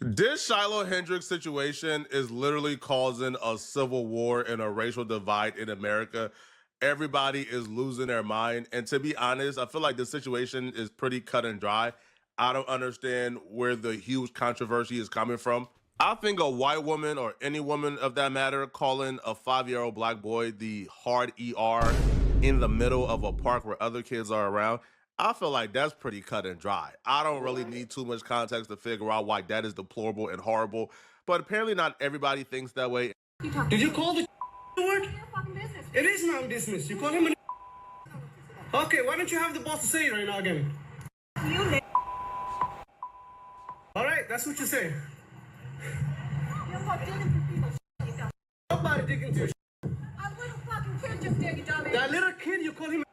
This Shiloh Hendricks situation is literally causing a civil war and a racial divide in America. Everybody is losing their mind. And to be honest, I feel like the situation is pretty cut and dry. I don't understand where the huge controversy is coming from. I think a white woman or any woman of that matter calling a 5-year-old black boy the hard ER in the middle of a park where other kids are around, I feel like that's pretty cut and dry. I don't really need too much context to figure out why that is deplorable and horrible, but apparently not everybody thinks that way. Did you call the word? It is my business. You call him an. Okay, why don't you have the balls to say it right now again? All right, that's what you say. Nobody digging through. That little kid, you call him.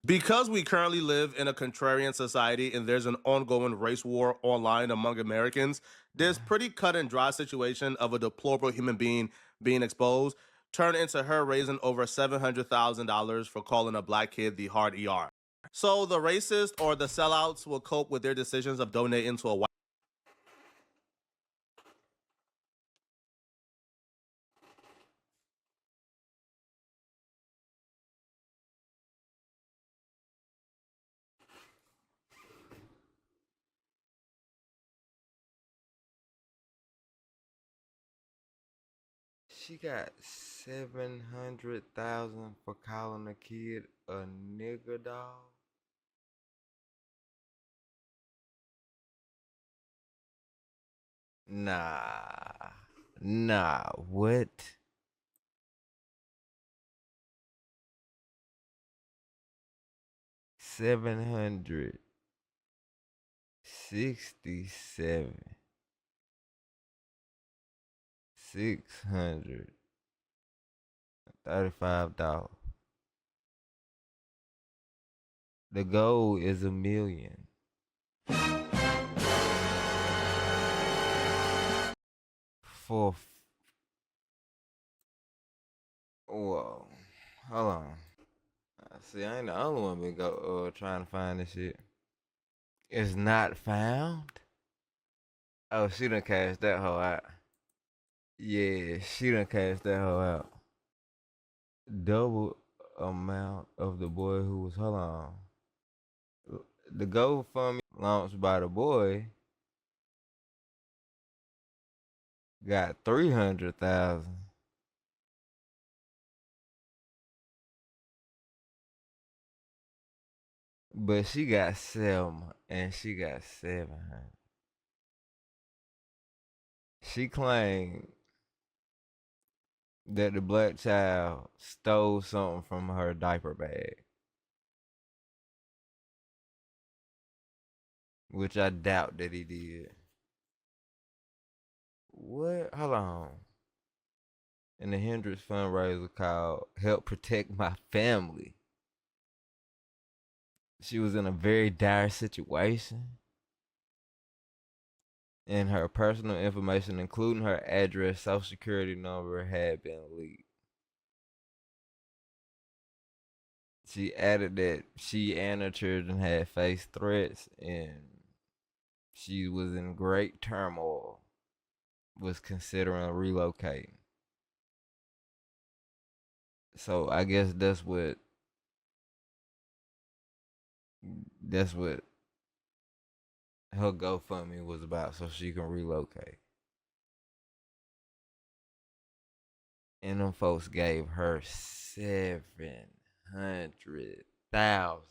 Because we currently live in a contrarian society and there's an ongoing race war online among Americans, this pretty cut and dry situation of a deplorable human being being exposed turned into her raising over $700,000 for calling a black kid the hard ER. So the racist or the sellouts will cope with their decisions of donating to a white. She got 700,000 for calling a kid a nigger dog. Nah, what? $767, $635. The goal is $1 million. For whoa, hold on. See, I ain't the only one been trying to find this shit. It's not found. Oh, she done cashed that hoe out. Yeah, she done cashed that hoe out. Double amount of the boy who was, hold on. The GoFundMe launched by the boy got 300,000. But she got Selma and she got 700. She claimed that the black child stole something from her diaper bag, which I doubt that he did. What? Hold on. And the Hendrix fundraiser called Help Protect My Family. She was in a very dire situation, and her personal information, including her address, social security number, had been leaked. She added that she and her children had faced threats and she was in great turmoil, was considering relocating. So I guess that's what her GoFundMe was about, so she can relocate. And them folks gave her 700,000.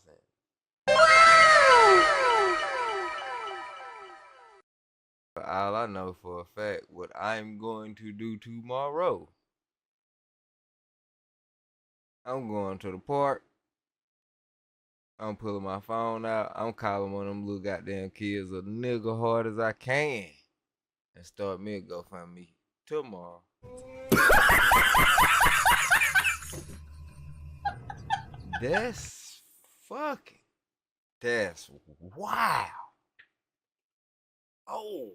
But all I know for a fact, what I'm going to do tomorrow, I'm going to the park. I'm pulling my phone out. I'm calling one of them little goddamn kids a nigga hard as I can and start me a GoFundMe tomorrow. That's wow. Oh,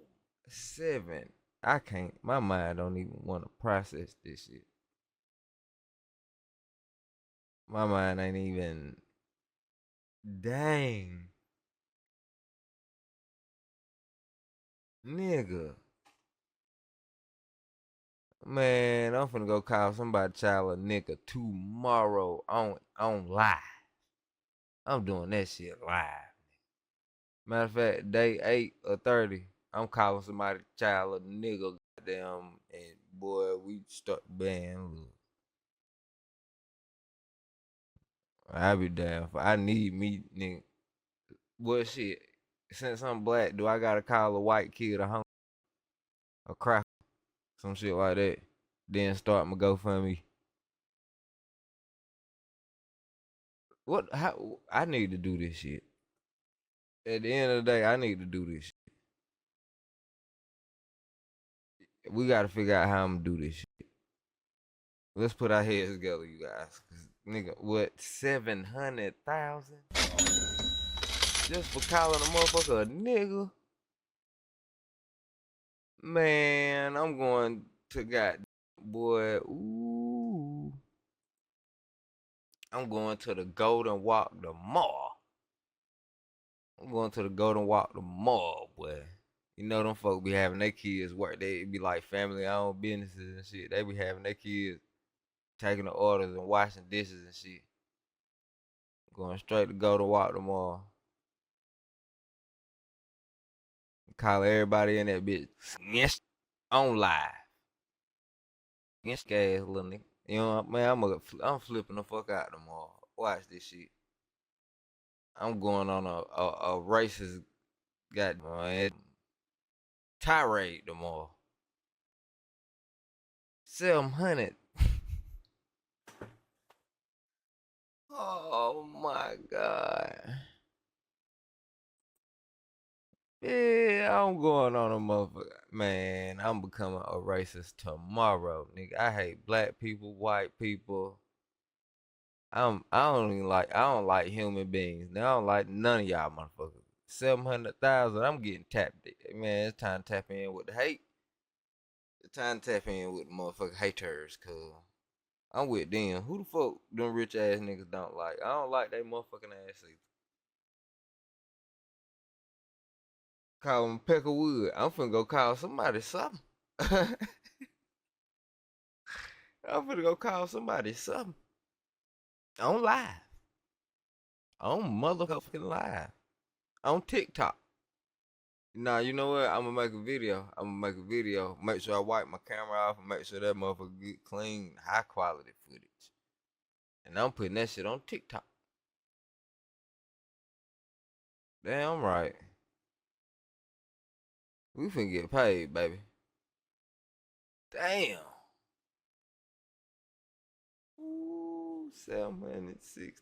7. I can't, my mind don't even want to process this shit. My mind ain't even, dang. Nigga. Man, I'm finna go call somebody child a nigga tomorrow on live. I'm doing that shit live. Matter of fact, day 8 or 30, I'm calling somebody child a nigga, goddamn, and boy, we start ban. I be down for. I need me, nigga. Well, shit. Since I'm black, do I gotta call a white kid a cracker, some shit like that? Then start my GoFundMe. What? How? I need to do this shit. At the end of the day, I need to do this shit. We gotta figure out how I'm gonna do this shit. Let's put our heads together, you guys. 'Cause, nigga, what? 700,000 just for calling a motherfucker a nigga? Man, I'm going to boy. Ooh, I'm going to the Golden Walk tomorrow. I'm going to the Golden Walk tomorrow, boy. You know them folk be having their kids work. They be like family-owned businesses and shit. They be having their kids taking the orders and washing dishes and shit. Going straight to Golden Walk tomorrow. Call everybody in that bitch. Yes, on live. Yes, gas, little nigga. You know, man, I'm flipping the fuck out tomorrow. Watch this shit. I'm going on a racist goddamn tirade tomorrow. 700. Oh my god. Yeah, I'm going on a motherfucker. Man, I'm becoming a racist tomorrow, nigga. I hate black people, white people. I don't like human beings. Now I don't like none of y'all motherfuckers. 700,000, I'm getting tapped. Man, it's time to tap in with the hate. It's time to tap in with the motherfucking haters, cuz I'm with them. Who the fuck them rich ass niggas don't like? I don't like they motherfucking ass either. Call them peck of wood. I'm finna go call somebody something. I'm finna go call somebody something. On live. On motherfucking live. On TikTok. Nah, you know what? I'm gonna make a video. Make sure I wipe my camera off and make sure that motherfucker get clean, high quality footage. And I'm putting that shit on TikTok. Damn right. We finna get paid, baby. Damn. Ooh, 760.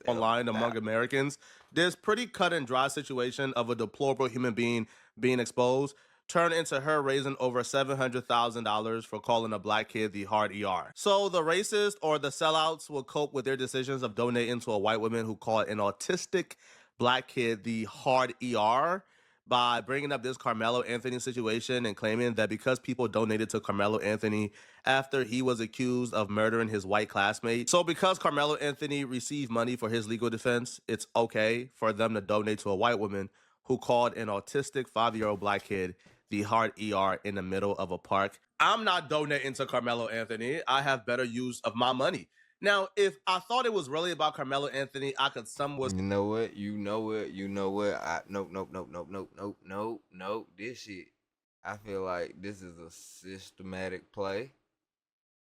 Online among Americans, this pretty cut and dry situation of a deplorable human being being exposed turned into her raising over $700,000 for calling a black kid the hard ER. So the racist or the sellouts will cope with their decisions of donating to a white woman who called an autistic black kid the hard ER by bringing up this Carmelo Anthony situation and claiming that because people donated to Carmelo Anthony after he was accused of murdering his white classmate, so because Carmelo Anthony received money for his legal defense, it's okay for them to donate to a white woman who called an autistic 5-year-old black kid the hard ER in the middle of a park. I'm not donating to Carmelo Anthony. I have better use of my money. Now, if I thought it was really about Carmelo Anthony, I could somewhat. You know what? Nope. This shit. I feel like this is a systematic play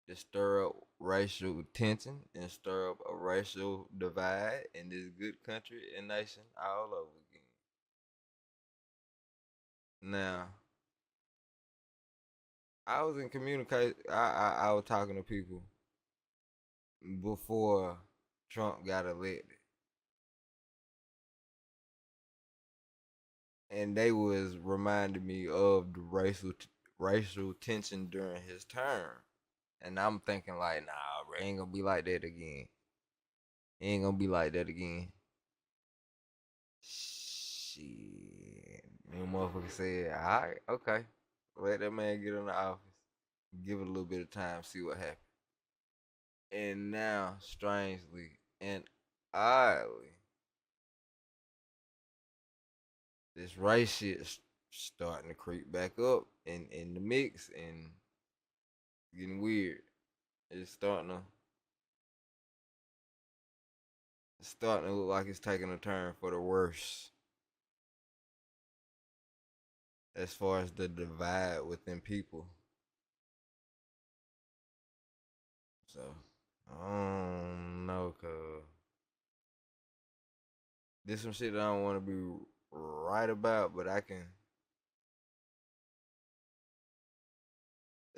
to stir up racial tension and stir up a racial divide in this good country and nation all over again. Now, I was in communication. I was talking to people before Trump got elected, and they was reminding me of the racial tension during his term, and I'm thinking like, nah, bro, ain't gonna be like that again. Ain't gonna be like that again. Shit, me motherfucker said, all right, okay, let that man get in the office, give it a little bit of time, see what happens. And now, strangely and oddly, this race shit starting to creep back up in the mix and getting weird. It's starting to look like it's taking a turn for the worse as far as the divide within people. So I don't know, cause there's some shit that I don't want to be right about, but I can.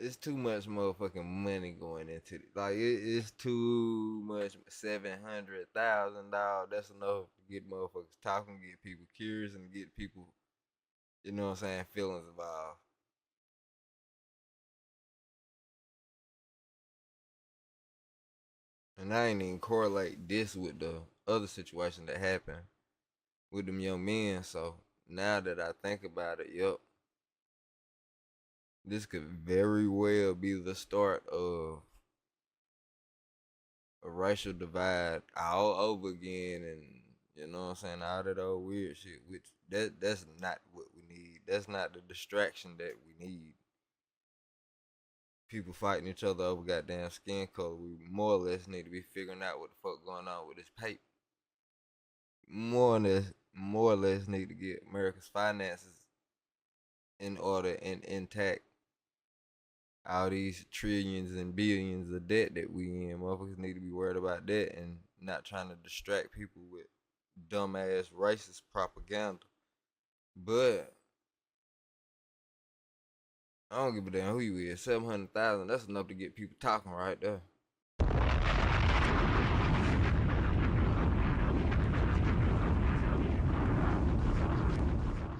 It's too much motherfucking money going into it. Like it's too much. $700,000. That's enough to get motherfuckers talking, get people curious, and get people, you know what I'm saying, feelings involved. And I ain't even correlate this with the other situation that happened with them young men. So now that I think about it, yep, this could very well be the start of a racial divide all over again, and you know what I'm saying, all that old weird shit, which that's not what we need. That's not the distraction that we need. People fighting each other over goddamn skin color. We more or less need to be figuring out what the fuck going on with this paper. More or less need to get America's finances in order and intact. All these trillions and billions of debt that we in, motherfuckers need to be worried about that and not trying to distract people with dumbass racist propaganda. But I don't give a damn who you is. 700,000, that's enough to get people talking right there.